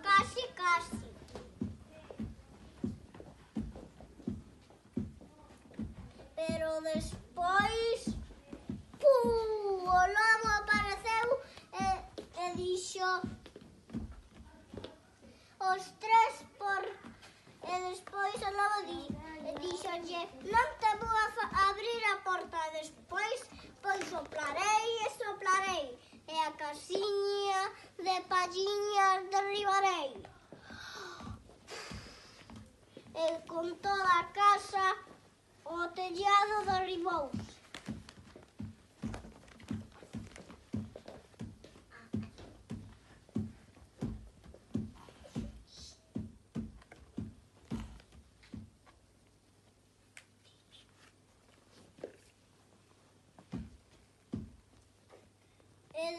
casi. Pero despois, o lobo apareceu e dixo os tres por... E despois o lobo dixolle, non te vou abrir a porta. Despois, pois soplarei, e a casiña de palliñas derribarei. E con toda a casa o tellado derribouse. E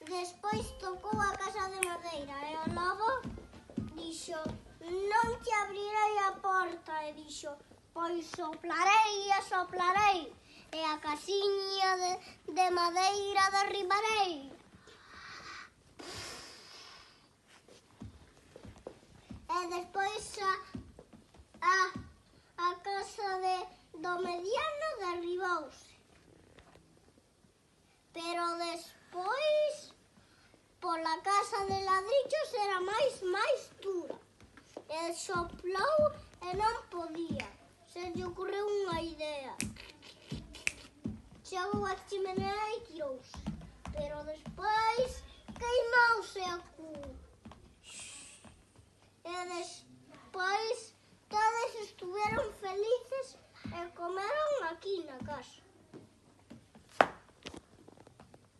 despois tocou a casa de madeira e o lobo dixo, non te abrirei a porta. E dixo, pois soplarei e a casiña de madeira derribarei. E despois a casa do mediano derribouse. Pero despois, pola casa de ladrillos era máis dura. E soplou e non podía. Se lle ocorreu unha idea. Chegou a chimenea e tirouse. Pero despois queimouse a cu. E despois